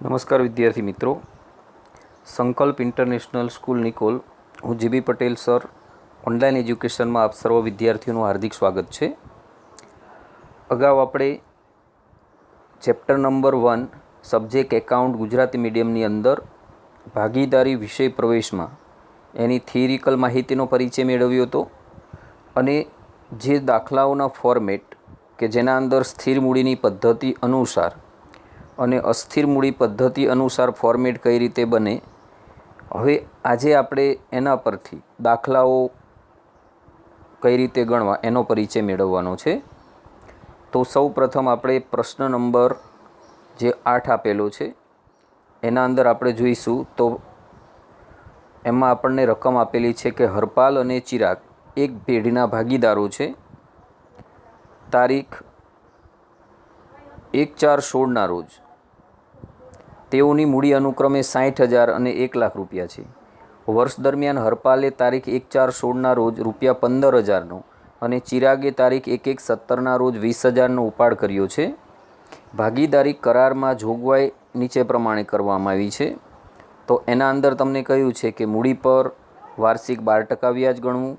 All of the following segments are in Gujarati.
નમસ્કાર વિદ્યાર્થી મિત્રો, સંકલ્પ ઇન્ટરનેશનલ સ્કૂલ નિકોલ, હું જીબી પટેલ સર, ઓનલાઈન એજ્યુકેશનમાં આપ સર્વ વિદ્યાર્થીઓનું હાર્દિક સ્વાગત છે. અગાઉ આપણે chapter number 1 subject account Gujarati મીડિયમની અંદર ભાગીદારી વિષય પ્રવેશમાં એની થિયરિકલ માહિતીનો પરિચય મેળવ્યો હતો અને જે દાખલાઓના ફોર્મેટ કે જેના અંદર સ્થિર મૂડીની પદ્ધતિ અનુસાર અને અસ્થિર મૂડી પદ્ધતિ અનુસાર ફોર્મેટ કઈ રીતે બને, હવે આજે આપણે એના પરથી દાખલાઓ કઈ રીતે ગણવા એનો પરિચય મેળવવાનો છે. તો સૌ પ્રથમ આપણે પ્રશ્ન નંબર જે 8 આપેલો છે એના અંદર આપણે જોઈશું. તો એમાં આપણને રકમ આપેલી છે કે હરપાલ અને ચિરાગ એક પેઢીના ભાગીદારો છે. તારીખ 1/4/16ના રોજ તેઓની મૂડી અનુક્રમે 60,000 અને 1 લાખ રૂપિયા છે. વર્ષ દરમિયાન હરપાલે તારીખ 1/4/16ના રોજ ₹15,000નો અને ચિરાગે તારીખ 1/1/17ના રોજ 20,000નો ઉપાડ કર્યો છે. ભાગીદારી કરારમાં જોગવાઈ નીચે પ્રમાણે કરવામાં આવી છે. તો એના અંદર તમને કહ્યું છે કે મૂડી પર વાર્ષિક 12% વ્યાજ ગણવું.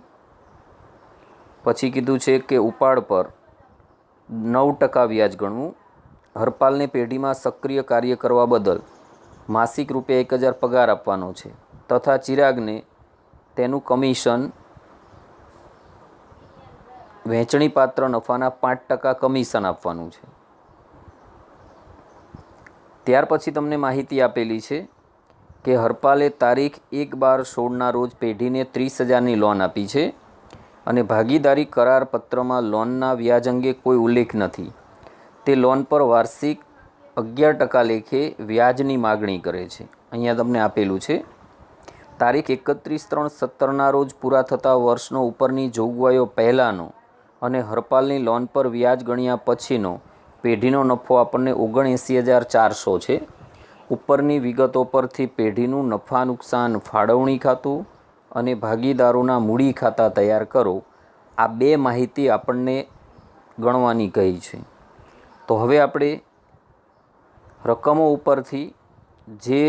પછી કીધું છે કે ઉપાડ પર 9% વ્યાજ ગણવું. હરપાલને પેઢીમાં સક્રિય કાર્ય કરવા બદલ માસિક ₹1,000 પગાર આપવાનો છે તથા ચિરાગને તેનું કમિશન વહેંચણીપાત્ર નફાના 5% કમિશન આપવાનું છે. ત્યાર પછી તમને માહિતી આપેલી છે કે હરપાલે તારીખ 1/12/16ના રોજ પેઢીને 30,000ની લોન આપી છે અને ભાગીદારી કરાર પત્રમાં લોનના વ્યાજ અંગે કોઈ ઉલ્લેખ નથી. તે લોન પર વાર્ષિક 11% લેખે વ્યાજની માગણી કરે છે. અહીંયા તમને આપેલું છે. તારીખ 31/3/17ના રોજ પૂરા થતા વર્ષનો ઉપરની જોગવાઈઓ પહેલાંનો અને હરપાલની લોન પર વ્યાજ ગણ્યા પછીનો પેઢીનો નફો આપણને 79,400 છે. ઉપરની વિગતો પરથી પેઢીનું નફા નુકસાન ફાળવણી ખાતું અને ભાગીદારોના મૂડી ખાતા તૈયાર કરો. આ બે માહિતી આપણને ગણવાની કહી છે. તો હવે આપણે રકમો ઉપરથી જે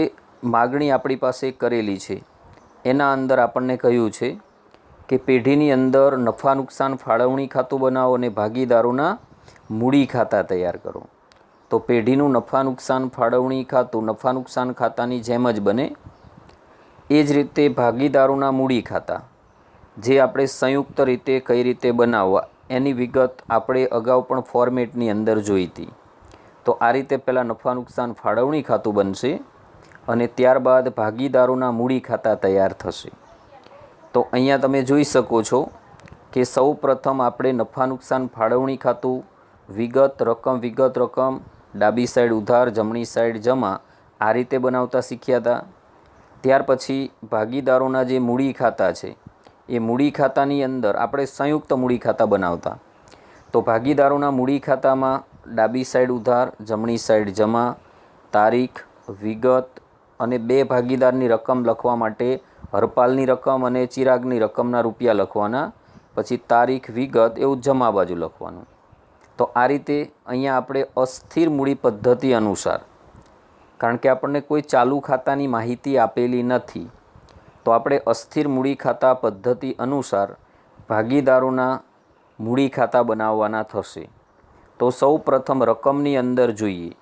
માગણી આપણી પાસે કરેલી છે એના અંદર આપણને કહ્યું છે કે પેઢીની અંદર નફા નુકસાન ફાળવણી ખાતું બનાવો અને ભાગીદારોના મૂડી ખાતા તૈયાર કરો. તો પેઢીનું નફા નુકસાન ફાળવણી ખાતું નફા નુકસાન ખાતાની જેમ જ બને. એ જ રીતે ભાગીદારોના મૂડી ખાતા જે આપણે સંયુક્ત રીતે કઈ રીતે બનાવવા એની વિગત આપણે અગાઉ પણ ફોર્મેટની અંદર જોઈ હતી. તો આ રીતે પહેલાં નફા નુકસાન ફાળવણી ખાતું બનશે અને ત્યારબાદ ભાગીદારોના મૂડી ખાતા તૈયાર થશે. તો અહીંયા તમે જોઈ શકો છો કે સૌ પ્રથમ આપણે નફા નુકસાન ફાળવણી ખાતું વિગત રકમ ડાબી સાઈડ ઉધાર જમણી સાઈડ જમા આ રીતે બનાવતા શીખ્યા હતા. ત્યાર પછી ભાગીદારોના જે મૂડી ખાતા છે એ મૂડી ખાતાની અંદર આપણે સંયુક્ત મૂડી ખાતા બનાવતા. તો ભાગીદારોના મૂડી ખાતામાં ડાબી સાઈડ ઉધાર જમણી સાઈડ જમા, તારીખ, વિગત અને બે ભાગીદારની રકમ લખવા માટે હરપાલની રકમ અને ચિરાગની રકમના રૂપિયા લખવાના, પછી તારીખ વિગત એવું જમા બાજુ લખવાનું. તો આ રીતે અહીંયા આપણે અસ્થિર મૂડી પદ્ધતિ અનુસાર, કારણ કે આપણને કોઈ ચાલુ ખાતાની માહિતી આપેલી નથી, તો આપણે અસ્થિર મૂડી ખાતા પદ્ધતિ અનુસાર ભાગીદારોના મૂડી ખાતા બનાવવાના થશે. તો સૌ પ્રથમ રકમની અંદર જોઈએ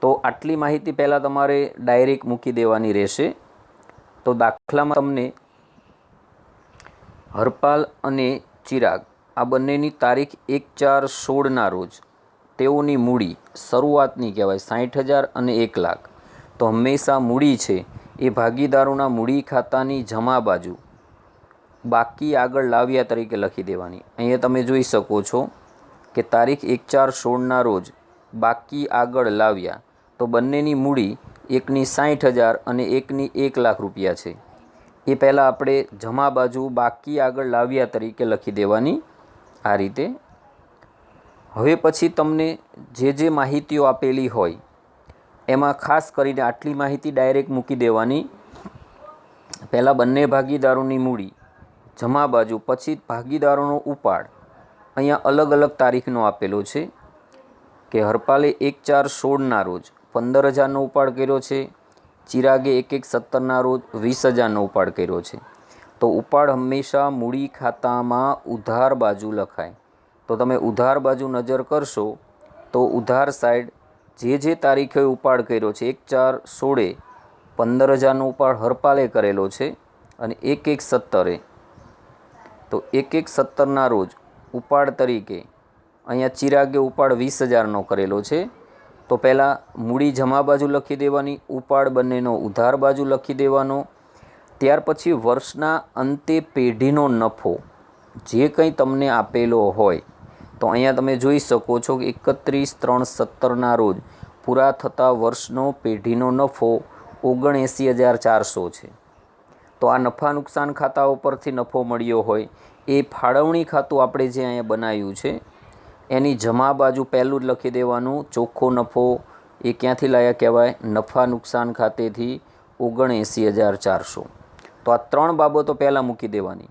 તો આટલી માહિતી પહેલાં તમારે ડાયરેક્ટ મૂકી દેવાની રહેશે. તો દાખલામાં તમને હરપાલ અને ચિરાગ આ બંનેની તારીખ 1/4/16ના રોજ તેઓની મૂડી શરૂઆતની કહેવાય 60,000 અને 1 લાખ. તો હંમેશા મૂડી છે એ ભાગીદારોના મૂડી ખાતાની જમા બાજુ બાકી આગળ લાવ્યા તરીકે લખી દેવાની. અહીંયા તમે જોઈ શકો છો કે તારીખ 1/4/16ના રોજ બાકી આગળ લાવ્યા. તો બંનેની મૂડી એકની 60,000 અને એકની 1 લાખ રૂપિયા છે. એ પહેલાં આપણે જમા બાજુ બાકી આગળ લાવ્યા તરીકે લખી દેવાની આ રીતે. હવે પછી તમને જે માહિતીઓ આપેલી હોય એમાં ખાસ કરીને આટલી માહિતી ડાયરેક્ટ મૂકી દેવાની. પહેલાં બંને ભાગીદારોની મૂડી જમા બાજુ, પછી ભાગીદારોનો ઉપાડ અહીંયા અલગ અલગ તારીખનો આપેલો છે કે હરપાલે 1/4/16ના રોજ 15,000નો ઉપાડ કર્યો છે, ચિરાગે 1/1/17ના રોજ 20,000નો ઉપાડ કર્યો છે. તો ઉપાડ હંમેશા મૂડી ખાતામાં ઉધાર બાજુ લખાય. તો તમે ઉધાર બાજુ નજર કરશો તો ઉધાર સાઈડ જે તારીખે ઉપાડ કર્યો છે, 1/4/16 15,000નો ઉપાડ હરપાલે કરેલો છે અને 1/1/17 તો 1/1/17ના રોજ ઉપાડ તરીકે અહીંયા ચિરાગે ઉપાડ 20,000નો કરેલો છે. તો પહેલાં મૂડી જમા બાજુ લખી દેવાની, ઉપાડ બંનેનો ઉધાર બાજુ લખી દેવાનો. ત્યાર પછી વર્ષના અંતે પેઢીનો નફો જે કંઈ તમને આપેલો હોય તો અહીંયા તમે જોઈ શકો છો કે 31/3/17ના રોજ પૂરા થતા વર્ષનો પેઢીનો નફો 79,400 છે. તો આ નફા નુકસાન ખાતા ઉપરથી નફો મળ્યો હોય એ ફાળવણી ખાતું આપણે જે અહીંયા બનાવ્યું છે એની જમા બાજુ પહેલું જ લખી દેવાનું. ચોખ્ખો નફો એ ક્યાંથી લાયા કહેવાય? નફા નુકસાન ખાતેથી 79,400. તો આ 3 બાબતો પહેલાં મૂકી દેવાની.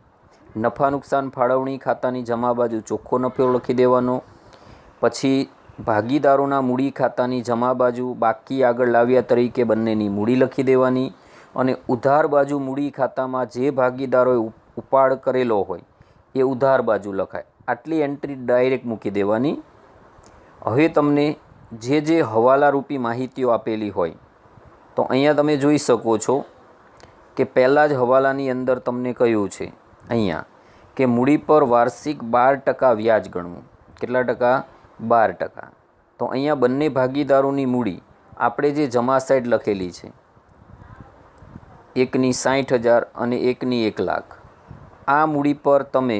નફા નુકસાન ફાળવણી ખાતાની જમા બાજુ ચોખ્ખો નફો લખી દેવાનો. પછી ભાગીદારોના મૂડી ખાતાની જમા બાજુ બાકી આગળ લાવ્યા તરીકે બંનેની મૂડી લખી દેવાની અને ઉધાર બાજુ મૂડી ખાતામાં જે ભાગીદારોએ ઉપાડ કરેલો હોય એ ઉધાર બાજુ લખાય. આટલી એન્ટ્રી ડાયરેક્ટ મૂકી દેવાની. હવે તમને જે હવાલારૂપી માહિતીઓ આપેલી હોય તો અહીંયા તમે જોઈ શકો છો કે પહેલાં જ હવાલાની અંદર તમને કહ્યું છે અહીંયા કે મૂડી પર વાર્ષિક 12% વ્યાજ ગણવું. કેટલા ટકા? 12%. તો અહીંયા બંને ભાગીદારોની મૂડી આપણે જે જમા સાઈડ લખેલી છે, એકની 60,000 અને એકની 1,00,000. આ મૂડી પર તમે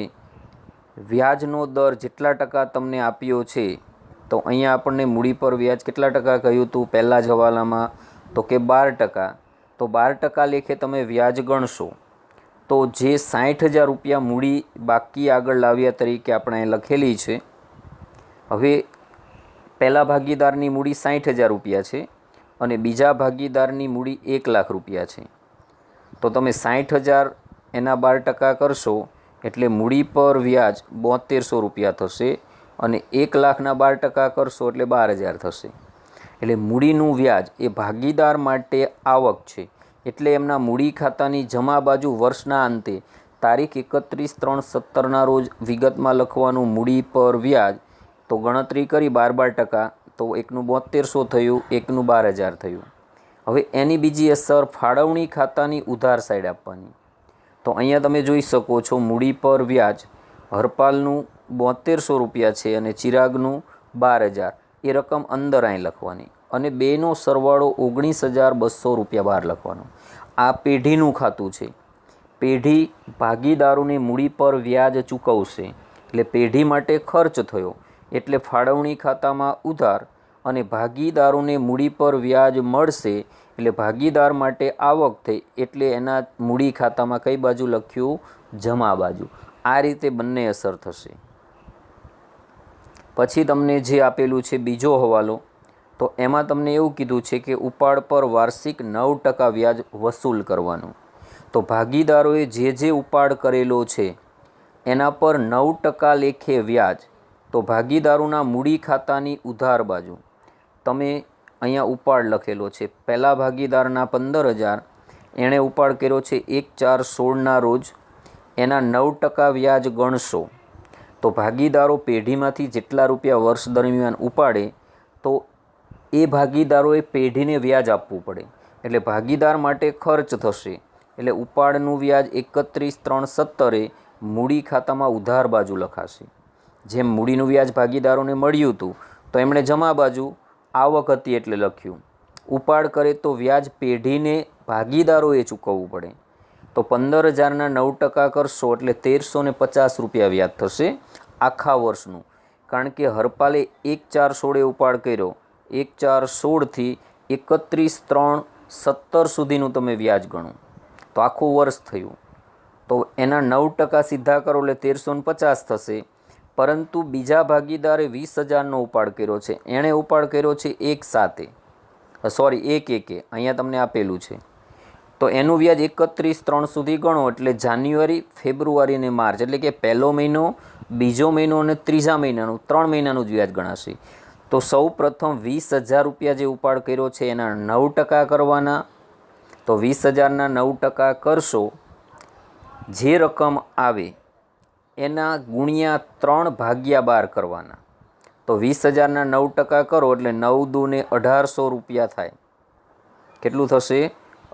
વ્યાજનો દર જેટલા ટકા તમને આપ્યો છે તો અહીંયા આપણને મૂડી પર વ્યાજ કેટલા ટકા કહ્યું હતું પહેલાં જ હવાલામાં? તો કે 12%. તો 12% લેખે તમે વ્યાજ ગણશો તો જે 60,000 રૂપિયા મૂડી બાકી આગળ લાવ્યા તરીકે આપણે અહીં લખેલી છે, હવે પહેલા ભાગીદારની મૂડી 60,000 રૂપિયા છે અને બીજા ભાગીદારની મૂડી 1,00,000 રૂપિયા છે. તો તમે 60,000 એના 12% કરશો એટલે મૂડી પર વ્યાજ 7200 રૂપિયા થશે અને 1,00,000ના 12% કરશો એટલે 12,000 થશે. એટલે મૂડીનું વ્યાજ એ ભાગીદાર માટે આવક છે. એટલે એમના મૂડી ખાતાની જમા બાજુ વર્ષના અંતે તારીખ 31/3/17ના રોજ વિગતમાં લખવાનું મૂડી પર વ્યાજ. તો ગણતરી કરી 12% તો એકનું 7200 થયું, એકનું 12,000 થયું. હવે એની બીજી અસર ફાળવણી ખાતાની ઉધાર સાઈડ આપવાની. તો અહીંયા તમે જોઈ શકો છો મૂડી પર વ્યાજ હરપાલનું 7200 રૂપિયા છે અને ચિરાગનું 12,000. એ રકમ અંદર અહીં લખવાની અને બેનો સરવાળો 19,200 રૂપિયા બહાર લખવાનો. આ પેઢીનું ખાતું છે. પેઢી ભાગીદારોને મૂડી પર વ્યાજ ચૂકવશે એટલે પેઢી માટે ખર્ચ થયો એટલે ફાળવણી ખાતામાં ઉધાર અને ભાગીદારોને મૂડી પર વ્યાજ મળશે એટલે ભાગીદાર માટે આવક થઈ એટલે એના મૂડી ખાતામાં કઈ બાજુ લખ્યું? જમા બાજુ. આ રીતે બંને અસર થશે. પછી તમને જે આપેલું છે બીજો હવાલો, તો એમાં તમને એવું કીધું છે કે ઉપાડ પર વાર્ષિક 9% વ્યાજ વસૂલ કરવાનું. તો ભાગીદારોએ જે ઉપાડ કરેલો છે એના પર 9% લેખે વ્યાજ. તો ભાગીદારોના મૂડી ખાતાની ઉધાર બાજુ તમે અહીંયા ઉપાડ લખેલો છે. પહેલા ભાગીદારના 15,000 એણે ઉપાડ કર્યો છે 1/4/16ના રોજ, એના 9% વ્યાજ ગણશો તો ભાગીદારો પેઢીમાંથી જેટલા રૂપિયા વર્ષ દરમિયાન ઉપાડે તો એ ભાગીદારોએ પેઢીને વ્યાજ આપવું પડે એટલે ભાગીદાર માટે ખર્ચ થશે. એટલે ઉપાડનું વ્યાજ 31/3/17 મૂડી ખાતામાં ઉધાર બાજુ લખાશે. જેમ મૂડીનું વ્યાજ ભાગીદારોને મળ્યું હતું તો એમણે જમા બાજુ આવક હતી એટલે લખ્યું. ઉપાડ કરે તો વ્યાજ પેઢીને ભાગીદારોએ ચૂકવવું પડે. તો 15,000ના 9% કરશો એટલે 1,350 રૂપિયા વ્યાજ થશે આખા વર્ષનું. કારણ કે હરપાલે 1/4/16 ઉપાડ કર્યો, 1/4/16થી 31/3/17 સુધીનું તમે વ્યાજ ગણો તો આખું વર્ષ થયું. તો એના 9% સીધા કરો એટલે 1,350 થશે. પરંતુ બીજા ભાગીદારે 20,000નો ઉપાડ કર્યો છે. એણે ઉપાડ કર્યો છે 1/1 અહીંયા તમને આપેલું છે. તો એનું વ્યાજ 31/3 સુધી ગણો એટલે જાન્યુઆરી, ફેબ્રુઆરી અને માર્ચ એટલે કે પહેલો મહિનો, બીજો મહિનો અને ત્રીજા મહિનાનું 3 મહિનાનું જ વ્યાજ ગણાશે. તો સૌ પ્રથમ 20,000 રૂપિયા જે ઉપાડ કર્યો છે એના 9% કરવાના. તો 20,000ના 9% કરશો, જે રકમ આવે એના ગુણ્યા 3/12 કરવાના. તો 20,000ના 9% કરો એટલે 9 દૂને 1800 રૂપિયા થાય. કેટલું થશે?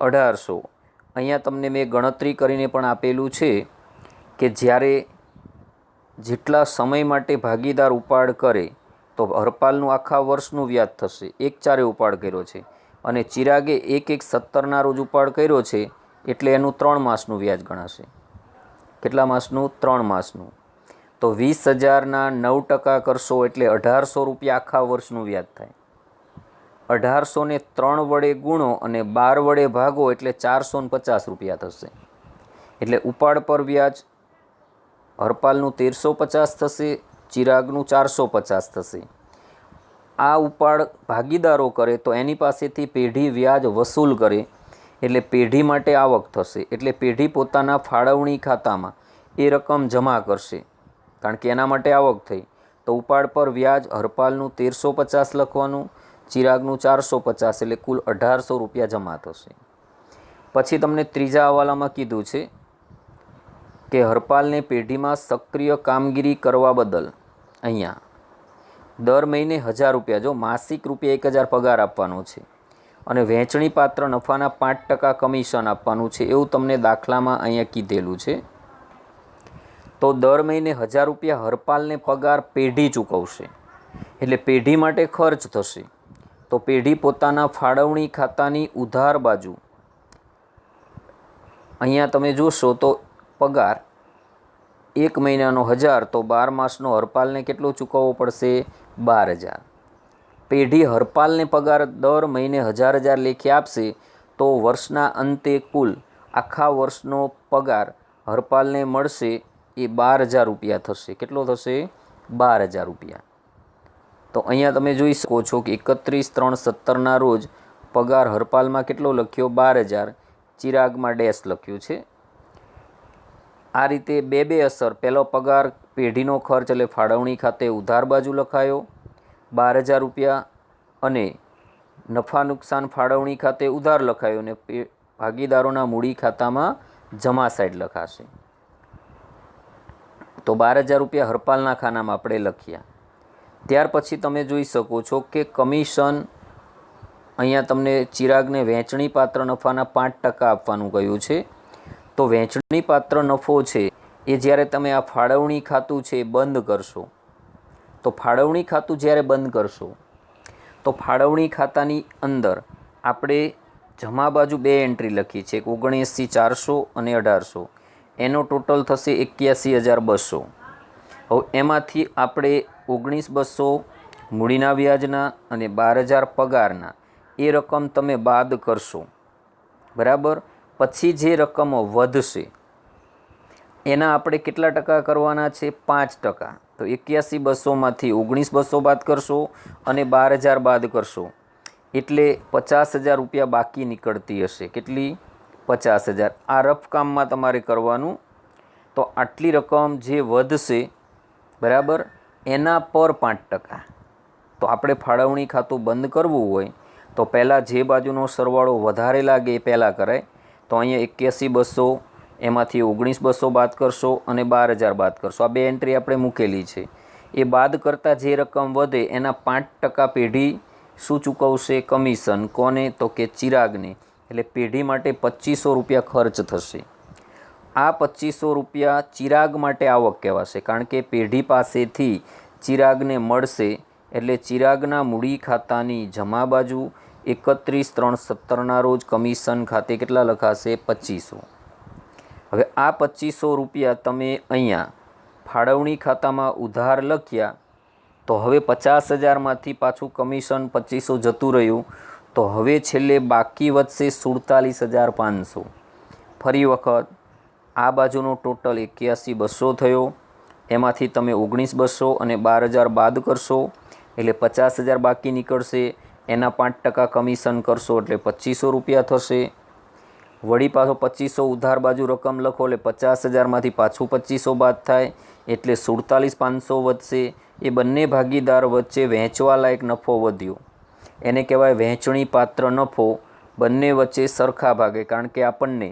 1800. અહીંયા તમને મેં ગણતરી કરીને પણ આપેલું છે કે જ્યારે જેટલા સમય માટે ભાગીદાર ઉપાડ કરે તો હરપાલનું આખા વર્ષનું વ્યાજ થશે. 1/4 ઉપાડ કર્યો છે અને ચિરાગે 1/1/17ના રોજ ઉપાડ કર્યો છે એટલે એનું 3 માસનું વ્યાજ ગણાશે. કેટલા માસનું? 3 માસનું. તો 20,000ના 9% કરશો એટલે 1800 રૂપિયા આખા વર્ષનું વ્યાજ થાય. 1800ને 3 વડે ગુણો અને 12 વડે ભાગો એટલે 450 રૂપિયા થશે. એટલે ઉપાડ પર વ્યાજ હરપાલનું 1350 થશે, ચિરાગનું 450 થશે. આ ઉપાડ ભાગીદારો કરે તો એની પાસેથી પેઢી વ્યાજ વસૂલ કરે એટલે પેઢી માટે આવક થશે. એટલે પેઢી પોતાના ફાળવણી ખાતામાં એ રકમ જમા કરશે કારણ કે એના માટે આવક થઈ. તો ઉપાડ પર વ્યાજ હરપાલનું 1350 લખવાનું, ચિરાગનું 450 એટલે કુલ 1800 રૂપિયા જમા થશે. પછી તમને ત્રીજા હવાલામાં કીધું છે કે હરપાલને પેઢીમાં સક્રિય કામગીરી કરવા બદલ અહીંયા દર મહિને 1000 રૂપિયા, જો માસિક રૂપિયા 1000 પગાર આપવાનો છે અને વહેંચણી પાત્ર નફાના 5% કમિશન આપવાનું છે એવું તમને દાખલામાં અહીંયા કીધેલું છે. તો દર મહિને 1000 રૂપિયા હરપાલને પગાર પેઢી ચૂકવશે એટલે પેઢી માટે ખર્ચ થશે. તો પેઢી પોતાના ફાળવણી ખાતાની ઉધાર બાજુ અહીંયા તમે જોશો તો પગાર 1 મહિનાનો 1000 તો 12 માસનો હરપાલને કેટલો ચૂકવવો પડશે? 12,000. પેઢી હરપાલને પગાર દર મહિને 1000 લેખે આપશે તો વર્ષના અંતે કુલ આખા વર્ષનો પગાર હરપાલને મળશે એ 12,000 રૂપિયા થશે. કેટલો થશે? 12,000 રૂપિયા. તો અહીંયા તમે જોઈ શકો છો કે 31/3/17ના રોજ પગાર હરપાલમાં કેટલો લખ્યો? 12,000. ચિરાગમાં ડેશ લખ્યું છે. આ રીતે બે અસર. પહેલો પગાર પેઢીનો ખર્ચ એટલે ફાળવણી ખાતે ઉધાર બાજુ લખાયો 12,000 રૂપિયા અને નફા નુકસાન ફાળવણી ખાતે ઉધાર લખાયો અને ભાગીદારોના મૂડી ખાતામાં જમા સાઈડ લખાશે. તો 12,000 રૂપિયા હરપાલના ખાનામાં આપણે લખ્યા. ત્યાર પછી તમે જોઈ શકો છો કે કમિશન અહીંયા તમને ચિરાગને વહેંચણી પાત્ર નફાના 5% આપવાનું કહ્યું છે. તો વહેંચણી પાત્ર નફો છે એ જ્યારે તમે આ ફાળવણી ખાતું છે એ બંધ કરશો, તો ફાળવણી ખાતું જ્યારે બંધ કરશો તો ફાળવણી ખાતાની અંદર આપણે જમા બાજુ 2 એન્ટ્રી લખી છે, 79,400 અને 1800. એનો ટોટલ થશે 81,200. હવે એમાંથી આપણે 19,200 મૂડીના વ્યાજના અને 12,000 પગારના એ રકમ તમે બાદ કરશો, બરાબર. પછી જે રકમો વધશે એના આપણે કેટલા ટકા કરવાના છે? 5%. તો 81,200માંથી 19,200 બાદ કરશો અને 12,000 બાદ કરશો એટલે 50,000 રૂપિયા બાકી નીકળતી હશે. કેટલી? 50,000. આ રફ કામમાં તમારે કરવાનું. તો આટલી રકમ જે વધશે, બરાબર, એના પર 5%. તો આપણે ફાળવણી ખાતું બંધ કરવું હોય તો પહેલાં જે બાજુનો સરવાળો વધારે લાગે એ પહેલાં કરાય. તો અહીંયા 81,200 એમાંથી 19,200 બાદ કરશો અને 12,000 બાદ કરશો. આ 2 એન્ટ્રી આપણે મૂકેલી છે. એ બાદ કરતાં જે રકમ વધે એના 5% પેઢી શું ચૂકવશે? કમિશન. કોને? તો કે ચિરાગને. એટલે પેઢી માટે 2500 રૂપિયા ખર્ચ થશે. આ 2500 રૂપિયા ચિરાગ માટે આવક કહેવાશે કારણ કે પેઢી પાસેથી ચિરાગને મળશે એટલે ચિરાગના મૂડી ખાતાની જમા બાજુ 31/3/17ના રોજ કમિશન ખાતે કેટલા લખાશે? 2500. હવે આ 2500 રૂપિયા તમે અહીંયા ફાળવણી ખાતામાં ઉધાર લખ્યા તો હવે 50,000માંથી પાછું કમિશન 2500 જતું રહ્યું તો હવે છેલ્લે બાકી વધશે 47,500. ફરી વખત આ બાજુનો ટોટલ 81,200 થયો. એમાંથી તમે 19,200 અને 12,000 બાદ કરશો એટલે 50,000 બાકી નીકળશે. એના 5% કમિશન કરશો એટલે 2500 રૂપિયા થશે. વળી પાછો 2500 ઉધાર બાજુ રકમ લખો એટલે 50,000માંથી પાછું 2500 બાદ થાય એટલે 47,500 વધશે. એ બંને ભાગીદાર વચ્ચે વહેંચવા લાયક નફો વધ્યો, એને કહેવાય વહેંચણી પાત્ર નફો. બંને વચ્ચે સરખા ભાગે, કારણ કે આપણને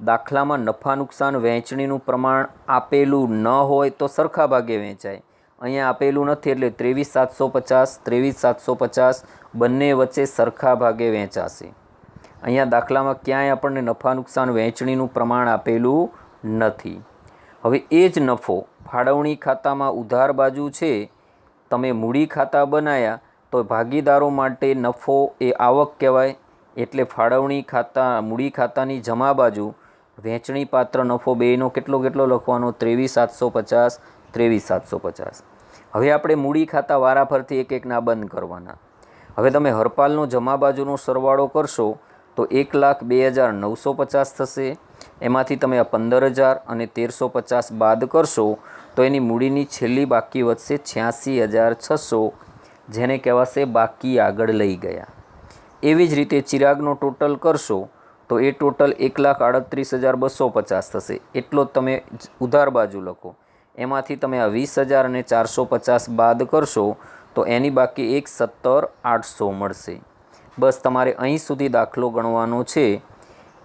દાખલામાં નફા નુકસાન વહેંચણીનું પ્રમાણ આપેલું ન હોય તો સરખા ભાગે વહેંચાય. અહીંયા આપેલું નથી એટલે 23,750 23,750 બંને વચ્ચે સરખા ભાગે વહેંચાશે. અહીંયા દાખલામાં ક્યાંય આપણને નફા નુકસાન વહેંચણીનું પ્રમાણ આપેલું નથી. હવે એ જ નફો ફાળવણી ખાતામાં ઉધાર બાજુ છે, તમે મૂડી ખાતા બનાવ્યા તો ભાગીદારો માટે નફો એ આવક કહેવાય. એટલે ફાળવણી ખાતા મૂડી ખાતાની જમા બાજુ વહેંચણી પાત્ર નફો બેનો કેટલો લખવાનો? 23,750 23,750. હવે આપણે મૂડી ખાતા વારાફરતી એક એકના બંધ કરવાના. હવે તમે હરપાલનો જમા બાજુનો સરવાળો કરશો તો 1,02,950 થશે. એમાંથી તમે આ 15,000 અને 1,350 બાદ કરશો તો એની મૂડીની છેલ્લી બાકી વધશે 86,600, જેને કહેવાશે બાકી આગળ લઈ ગયા. એવી જ રીતે ચિરાગનો ટોટલ કરશો તો એ ટોટલ 1,38,250 થશે. એટલો જ તમે ઉધાર બાજુ લખો. એમાંથી તમે આ 20,000 અને 450 બાદ કરશો તો એની બાકી 1,17,800 મળશે. બસ તમારે અહીં સુધી દાખલો ગણવાનો છે.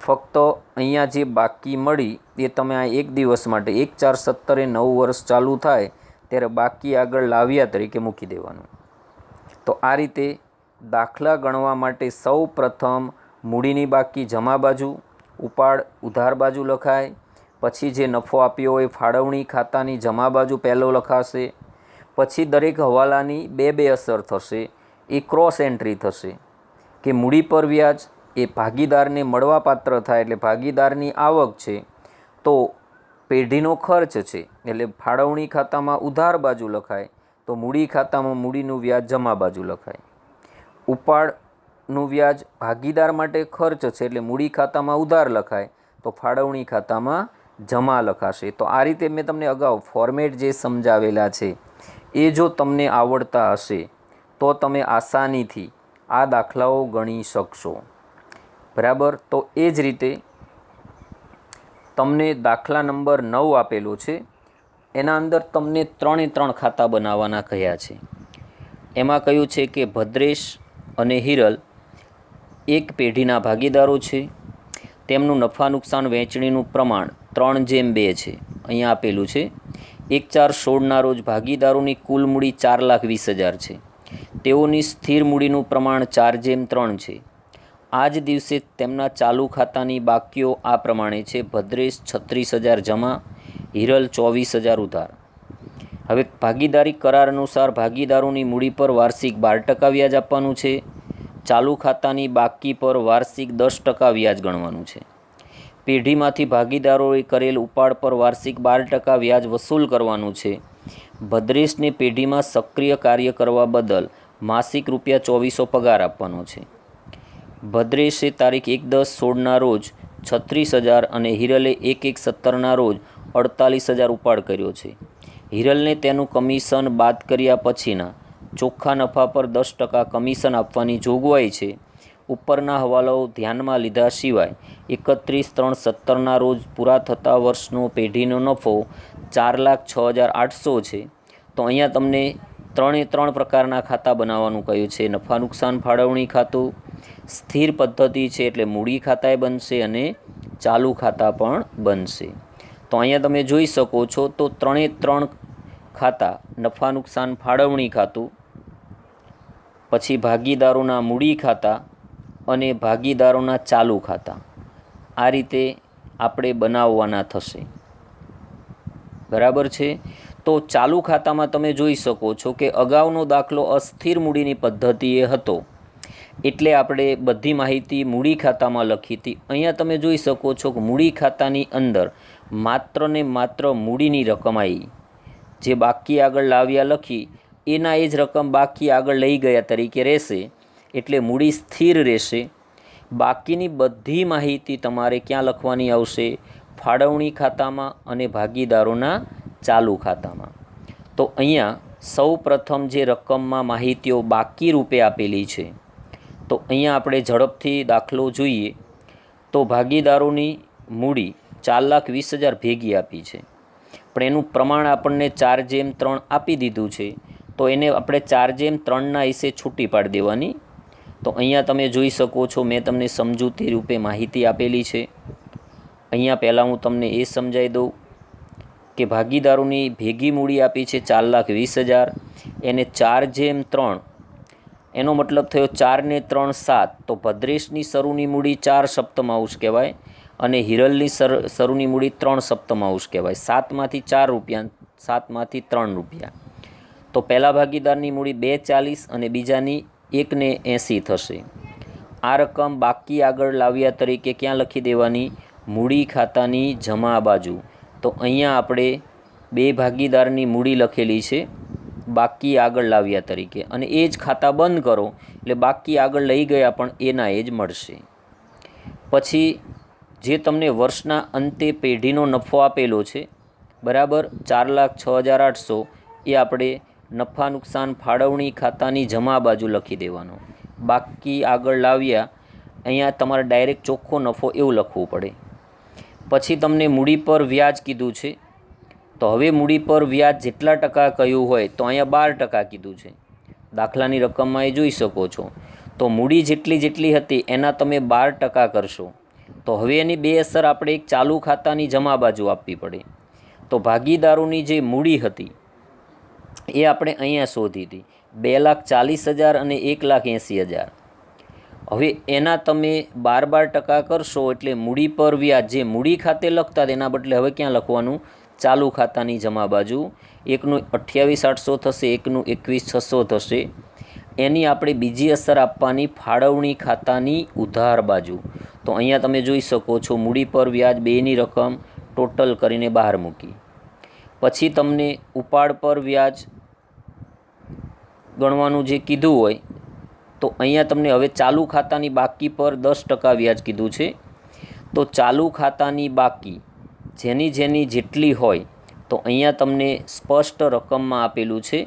ફક્ત અહીંયા જે બાકી મળી એ તમે આ એક દિવસ માટે 1,4,17 9 વર્ષ ચાલુ થાય ત્યારે બાકી આગળ લાવ્યા તરીકે મૂકી દેવાનું. તો આ રીતે દાખલા ગણવા માટે સૌ પ્રથમ મૂડીની બાકી જમા બાજુ, ઉપાડ ઉધાર બાજુ લખાય. પછી જે નફો આપ્યો હોય ફાળવણી ખાતાની જમા બાજુ પહેલો લખાશે. પછી દરેક હવાલાની બે અસર થશે. એ ક્રોસ એન્ટ્રી થશે કે મૂડી પર વ્યાજ એ ભાગીદારને મળવાપાત્ર થાય એટલે ભાગીદારની આવક છે, તો પેઢીનો ખર્ચ છે એટલે ફાળવણી ખાતામાં ઉધાર બાજુ લખાય, તો મૂડી ખાતામાં મૂડીનું વ્યાજ જમા બાજુ લખાય. ઉપાડનું વ્યાજ ભાગીદાર માટે ખર્ચ છે એટલે મૂડી ખાતામાં ઉધાર લખાય, તો ફાળવણી ખાતામાં જમા લખાશે. તો આ રીતે મેં તમને અગાઉ ફોર્મેટ જે સમજાવેલા છે એ જો તમને આવડતા હશે તો તમે આસાનીથી આ દાખલાઓ ગણી શકશો. બરાબર. તો એ જ રીતે તમને દાખલા નંબર 9 આપેલો છે. એના અંદર તમને 3 ખાતા બનાવવાના કહ્યા છે. એમાં કહ્યું છે કે ભદ્રેશ અને હિરલ એક પેઢીના ભાગીદારો છે. તેમનું નફા નુકસાન વહેંચણીનું પ્રમાણ 3:2 છે. અહીંયા આપેલું છે. 1/4/16ના રોજ ભાગીદારોની કુલ મૂડી 4,20,000 છે. તેઓની સ્થિર મૂડીનું પ્રમાણ 4:3 છે. આ જ દિવસે તેમના ચાલુ ખાતાની બાકીઓ આ પ્રમાણે છે. ભદ્રેશ 36,000 જમા, હિરલ 24,000 ઉધાર. હવે ભાગીદારી કરાર અનુસાર ભાગીદારોની મૂડી પર વાર્ષિક 12% વ્યાજ આપવાનું છે. ચાલુ ખાતાની બાકી પર વાર્ષિક 10% વ્યાજ ગણવાનું છે. પેઢીમાંથી ભાગીદારોએ કરેલ ઉપાડ પર વાર્ષિક 12% વ્યાજ વસૂલ કરવાનું છે. ભદ્રેશને પેઢીમાં સક્રિય કાર્ય કરવા બદલ માસિક ₹2400 પગાર આપવાનો છે. ભદ્રેશે તારીખ 1/10/16ના રોજ 36,000 અને હિરલે 1/1/17ના રોજ 48,000 ઉપાડ કર્યો છે. હિરલને તેનું કમિશન બાદ કર્યા પછીના ચોખ્ખા નફા પર 10% કમિશન આપવાની જોગવાઈ છે. ઉપરના હવાલાઓ ધ્યાનમાં લીધા સિવાય 31/3/17ના રોજ પૂરા થતા વર્ષનો પેઢીનો નફો 4,06,800 છે. તો અહીંયા તમને 3 પ્રકારના ખાતા બનાવવાનું કહ્યું છે. નફા નુકસાન ફાળવણી ખાતું, સ્થિર પદ્ધતિ છે એટલે મૂડી ખાતાએ બનશે અને ચાલુ ખાતા પણ બનશે. તો અહીંયા તમે જોઈ શકો છો તો 3 ખાતા, નફા નુકસાન ફાળવણી ખાતું, પછી ભાગીદારોના મૂડી ખાતા અને ભાગીદારોના ચાલુ ખાતા, આ રીતે આપણે બનાવવાના થશે. બરાબર છે. તો ચાલુ ખાતામાં તમે જોઈ શકો છો કે અગાઉનો દાખલો અસ્થિર મૂડીની પદ્ધતિએ હતો એટલે આપણે બધી માહિતી મૂડી ખાતામાં લખી હતી. અહીંયા તમે જોઈ શકો છો કે મૂડી ખાતાની અંદર માત્ર ને માત્ર મૂડીની રકમ આવી, જે બાકી આગળ લાવ્યા લખી એના એ જ રકમ બાકી આગળ લઈ ગયા તરીકે રહેશે એટલે મૂડી સ્થિર રહેશે. બાકીની બધી માહિતી તમારે ક્યાં લખવાની આવશે? ફાળવણી ખાતામાં અને ભાગીદારોના ચાલુ ખાતામાં. તો અહીંયા સૌ પ્રથમ જે રકમમાં માહિતીઓ બાકી રૂપે આપેલી છે, તો અહીંયા આપણે ઝડપથી દાખલો જોઈએ તો ભાગીદારોની મૂડી 4,20,000 ભેગી આપી છે. પણ એનું પ્રમાણ આપણને 4/3 આપી દીધું છે, તો એને આપણે 4/3 હિસ્સે છૂટી પાડી દેવાની. તો અહીંયા તમે જોઈ શકો છો, મેં તમને સમજૂતી રૂપે માહિતી આપેલી છે. અહીંયા પહેલાં હું તમને એ સમજાવી દઉં કે ભાગીદારોની ભેગી મૂડી આપી છે 4,20,000, એને 4/3, એનો મતલબ થયો 4 ને 3 7, તો ભદ્રેશની શરૂની મૂડી 4 સપ્તમાંશ કહેવાય અને હિરલની શરૂની મૂડી 3 સપ્તમાંશ કહેવાય. 7માંથી 4 રૂપિયા, 7માંથી 3 રૂપિયા. તો પહેલા ભાગીદારની મૂડી 2,40 અને બીજાની 1,80 થશે. આ રકમ બાકી આગળ લાવ્યા તરીકે ક્યાં લખી દેવાની? મૂડી ખાતાની જમા બાજુ. તો અહીંયા આપણે બે ભાગીદારની મૂડી લખેલી છે બાકી આગળ લાવ્યા તરીકે, અને એ જ ખાતા બંધ કરો એટલે બાકી આગળ લઈ ગયા પણ એના એ જ મળશે. પછી જે તમને વર્ષના અંતે પેઢીનો નફો આપેલો છે, બરાબર, 4,06,800, એ આપણે નફા નુકસાન ફાળવણી ખાતાની જમા બાજુ લખી દેવાનો. બાકી આગળ લાવ્યા, અહીંયા તમારે ડાયરેક્ટ ચોખ્ખો નફો એવું લખવું પડે. પછી તમને મૂડી પર વ્યાજ કીધું છે, તો હવે મૂડી પર વ્યાજ જેટલા ટકા કહ્યું હોય તો અહીંયા 12% કીધું છે. દાખલાની રકમમાં એ જોઈ શકો છો. તો મૂડી જેટલી હતી એના તમે 12% કરશો, તો હવે એની બે અસર આપણે એક ચાલુ ખાતાની જમા બાજુ આપવી પડે. તો ભાગીદારોની જે મૂડી હતી એ આપણે અહીંયા શોધી હતી, 2,40,000 અને 1,80,000. હવે એના તમે 12% કરશો એટલે મૂડી પર વ્યાજ જે મૂડી ખાતે લખતા એના બદલે હવે ક્યાં લખવાનું? ચાલુ ખાતાની જમા બાજુ. એકનું 28,800 થશે, એકનું 21,600 થશે. એની આપણે બીજી અસર આપવાની ફાળવણી ખાતાની ઉધાર બાજુ. તો અહીંયા તમે જોઈ શકો છો, મૂડી પર વ્યાજ બેની રકમ ટોટલ કરીને બહાર મૂકી. પછી તમને ઉપાડ પર વ્યાજ ગણવાનું જે કીધું હોય, તો અહીંયા તમને હવે ચાલુ ખાતાની બાકી પર 10% વ્યાજ કીધું છે. તો ચાલુ ખાતાની બાકી જેની જેટલી હોય, તો અહીંયા તમને સ્પષ્ટ રકમમાં આપેલું છે.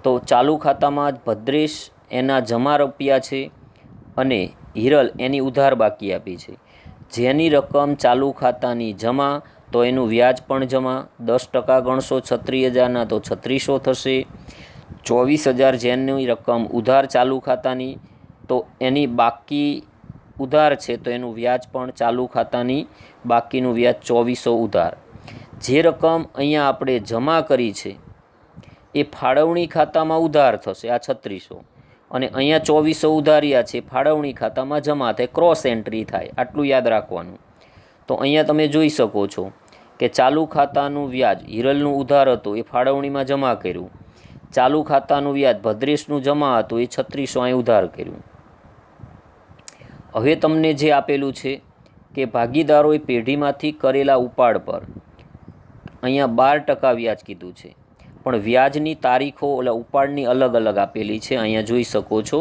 તો ચાલુ ખાતામાં જ ભદ્રેશ એના જમા રૂપિયા છે અને હિરલ એની ઉધાર બાકી આપી છે. જેની રકમ ચાલુ ખાતાની જમા, તો એનું વ્યાજ પણ જમા. 10% ગણશો 36,000ના તો 3600 થશે. 24,000 જેની રકમ ઉધાર ચાલુ ખાતાની, તો એની બાકી ઉધાર છે તો એનું વ્યાજ પણ ચાલુ ખાતાની બાકીનું વ્યાજ 2400 ઉધાર. જે રકમ અહીંયા આપણે જમા કરી છે એ ફાળવણી ખાતામાં ઉધાર થશે, આ 3600, અને અહીંયા 2400 ઉધાર્યા છે ફાળવણી ખાતામાં જમા થાય, ક્રોસ એન્ટ્રી થાય. આટલું યાદ રાખવાનું. તો અહીંયા તમે જોઈ શકો છો કે ચાલુ ખાતાનું વ્યાજ હિરલનું ઉધાર હતું એ ફાળવણીમાં જમા કર્યું. ચાલુ ખાતાનું વ્યાજ ભદ્રેશનું જમા હતું એ 3600 અહીં ઉધાર કર્યું. હવે તમને જે આપેલું છે કે ભાગીદારોએ પેઢીમાંથી કરેલા ઉપાડ પર અહીંયા 12% વ્યાજ કીધું છે, પણ વ્યાજની તારીખો ઉપાડની અલગ અલગ આપેલી છે. અહીંયા જોઈ શકો છો,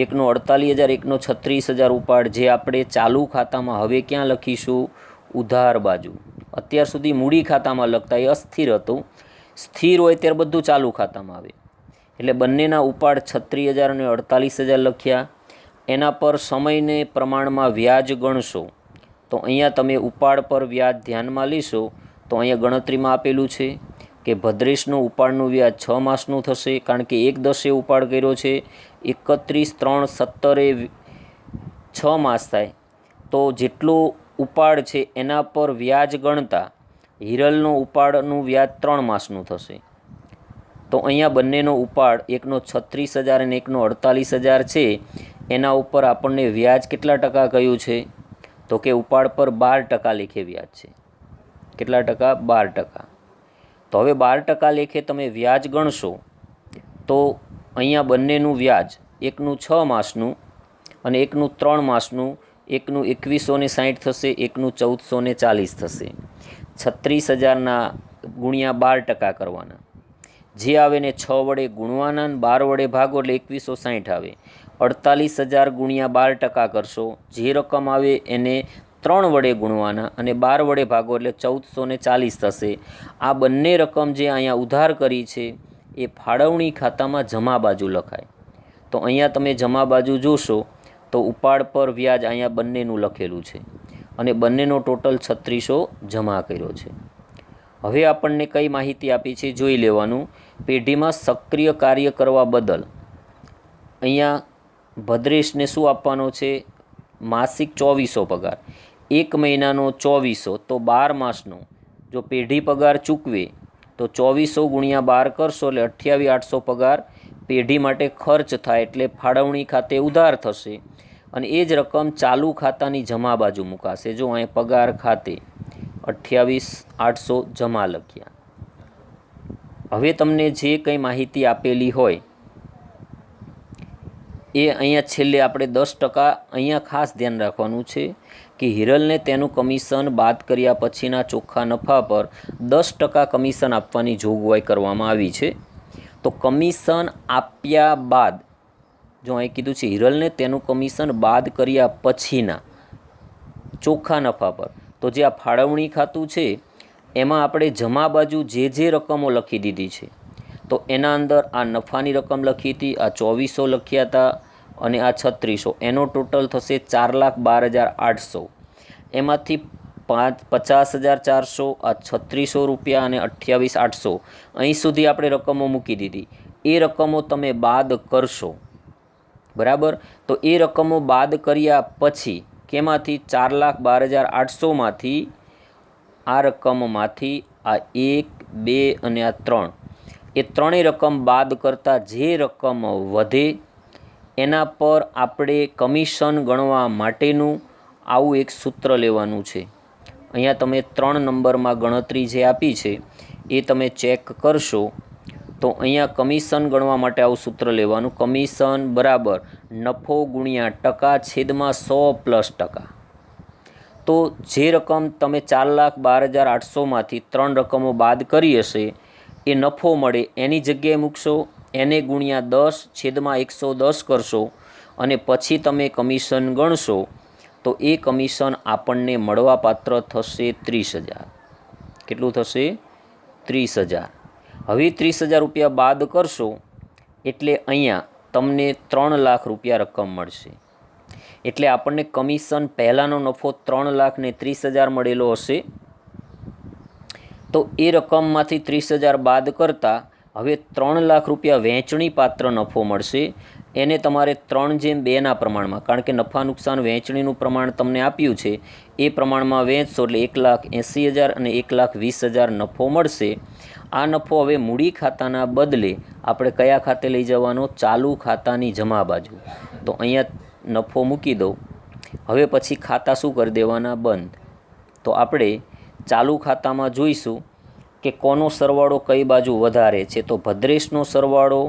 એકનો 48,000, એકનો 36,000 ઉપાડ, જે આપણે ચાલુ ખાતામાં હવે ક્યાં લખીશું? ઉધાર બાજુ. અત્યાર સુધી મૂડી ખાતામાં લખતા એ અસ્થિર હતું, સ્થિર હોય ત્યારે બધું ચાલુ ખાતામાં આવે. એટલે બંનેના ઉપાડ 36,000 અને 48,000 લખ્યા. એના પર સમયને પ્રમાણમાં વ્યાજ ગણશો, તો અહીંયા તમે ઉપાડ પર વ્યાજ ધ્યાનમાં લેશો, તો અહીંયા ગણતરીમાં આપેલું છે કે ભદ્રેશનું ઉપાડનું વ્યાજ 6 માસનું થશે, કારણ કે 1/10 ઉપાડ કર્યો છે. 31/3/17 6 માસ થાય, તો જેટલો ઉપાડ છે એના પર વ્યાજ ગણતા હિરલનો ઉપાડનું વ્યાજ 3 માસનું થશે. તો અહીંયા બંનેનો ઉપાડ, એકનો 36,000 અને એકનો 48,000 છે, એના ઉપર આપણને વ્યાજ કેટલા ટકા કહ્યું છે? તો કે ઉપાડ પર 12% લેખે વ્યાજ છે. કેટલા ટકા? 12%. તો હવે 12% લેખે તમે વ્યાજ ગણશો, તો અહીંયા બંનેનું વ્યાજ, એકનું 6 માસનું અને એકનું 3 માસનું, એકનું 2160 થશે, એકનું 1440 થશે. 36,000ના ગુણ્યા 12% કરવાના, જે આવે ને 6 વડે ગુણવાના, 12 વડે ભાગો એટલે 2160 આવે. 48,000 ગુણ્યા 12% કરશો, જે રકમ આવે એને 3 વડે ગુણવાના અને 12 વડે ભાગો એટલે 1440 થશે. આ બંને રકમ જે અહીંયા ઉધાર કરી છે એ ફાળવણી ખાતામાં જમા બાજુ લખાય. તો અહીંયા તમે જમા બાજુ જોશો તો ઉપાડ પર વ્યાજ અહીંયા બંનેનું લખેલું છે અને બંનેનો ટોટલ 3600 જમા કર્યો છે. હવે આપણને કઈ માહિતી આપી છે જોઈ લેવાનું. પેઢીમાં સક્રિય કાર્ય કરવા બદલ અહીંયા ભદ્રેશને શું આપવાનો છે? માસિક 2400 પગાર, 1 મહિનાનો 2400, તો 12 માસનો જો પેઢી પગાર ચૂકવે તો 2400 ગુણ્યા 12 કરશો એટલે 28,800 પગાર પેઢી માટે ખર્ચ થાય, એટલે ફાળવણી ખાતે ઉધાર થશે અને એ જ રકમ ચાલુ ખાતાની જમા બાજુ મુકાશે. જો અહીં પગાર ખાતે 28,800 જમા લખ્યા. હવે તમને જે કંઈ માહિતી આપેલી હોય એ અહીંયા છેલ્લે આપણે 10% અહીંયા ખાસ ધ્યાન રાખવાનું છે કે હિરલને તેનું કમિશન બાદ કર્યા પછીના ચોખ્ખા નફા પર 10% કમિશન આપવાની જોગવાઈ કરવામાં આવી છે. તો કમિશન આપ્યા બાદ જો અહીં કીધું છે હિરલને તેનું કમિશન બાદ કર્યા પછીના ચોખ્ખા નફા પર, તો જે આ ફાળવણી ખાતું છે એમાં આપણે જમા બાજુ જે રકમો લખી દીધી છે તો એના અંદર આ નફાની રકમ લખી હતી, આ 2400 લખ્યા હતા અને આ 3600, એનો ટોટલ થશે 4,12,800. એમાંથી 50,400 આ 3600 રૂપિયા અને 28,800 અહીં સુધી આપણે રકમો મૂકી દીધી. એ રકમો તમે બાદ કરશો, બરાબર? તો એ રકમો બાદ કર્યા પછી કેમાંથી? 4,12,800માંથી આ રકમમાંથી આ 1, 2 અને આ 3, એ ત્રણેય રકમ બાદ કરતાં જે રકમ વધે એના પર આપણે કમિશન ગણવા માટેનું આવું એક સૂત્ર લેવાનું છે. અહીંયા તમે 3 નંબરમાં ગણતરી જે આપી છે એ તમે ચેક કરશો તો અહીંયા કમિશન ગણવા માટે આવું સૂત્ર લેવાનું. કમિશન બરાબર નફો ગુણ્યા ટકા છેદમાં 100+%. તો જે રકમ તમે 4,12,800માંથી 3 રકમો બાદ કરી હશે એ નફો મળે એની જગ્યાએ મૂકશો, એને ગુણ્યા 10 છેદમાં 110 કરશો અને પછી તમે કમિશન ગણશો તો એ કમિશન આપણને મળવાપાત્ર થશે 30,000. કેટલું થશે? 30,000. હવે 30,000 રૂપિયા બાદ કરશો એટલે અહીંયા તમને 3 લાખ રૂપિયા રકમ મળશે. એટલે આપણને કમિશન પહેલાંનો નફો 3,30,000 મળેલો હશે. તો એ રકમમાંથી 30,000 બાદ કરતાં હવે 3 લાખ રૂપિયા વહેંચણી પાત્ર નફો મળશે. એને તમારે 3:2ના પ્રમાણમાં, કારણ કે નફા નુકસાન વહેંચણીનું પ્રમાણ તમને આપ્યું છે એ પ્રમાણમાં વહેંચશો એટલે 1,80,000 અને 1,20,000 નફો મળશે. આ નફો હવે મૂડી ખાતાના બદલે આપણે કયા ખાતે લઈ જવાનો? ચાલુ ખાતાની જમા બાજુ. તો અહીંયા નફો મૂકી દો. હવે પછી ખાતા શું કરી દેવાના? બંધ. તો આપણે ચાલુ ખાતામાં જોઈશું કે કોનો સરવાળો કઈ બાજુ વધારે છે. તો ભદ્રેશનો સરવાળો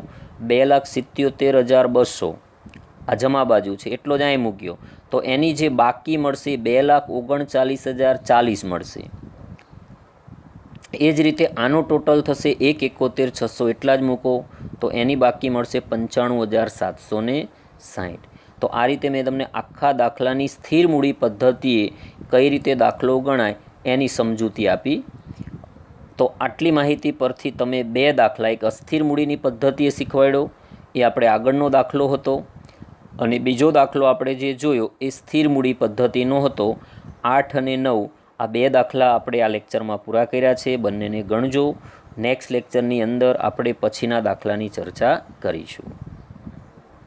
2,77,200 આ જમા બાજુ છે એટલો જ અહીં મૂક્યો. તો એની જે બાકી મળશે 2,39,040 મળશે. એ જ રીતે આનો ટોટલ થશે 1,71,600 એટલા જ મૂકો તો એની બાકી મળશે 95,760. તો આ રીતે મેં તમને આખા દાખલાની સ્થિર મૂડી પદ્ધતિએ કઈ રીતે દાખલો ગણાય એની સમજૂતી આપી. તો આટલી માહિતી પરથી તમે 2 દાખલા, એક અસ્થિર મૂડીની પદ્ધતિએ શીખવાડ્યો એ આપણે આગળનો દાખલો હતો અને બીજો દાખલો આપણે જે જોયો એ સ્થિર મૂડી પદ્ધતિનો હતો. 8 અને 9 આ 2 દાખલા આપણે આ લેક્ચરમાં પૂરા કર્યા છે. બંનેને ગણજો. નેક્સ્ટ લેક્ચરની અંદર આપણે પછીના દાખલાની ચર્ચા કરીશું.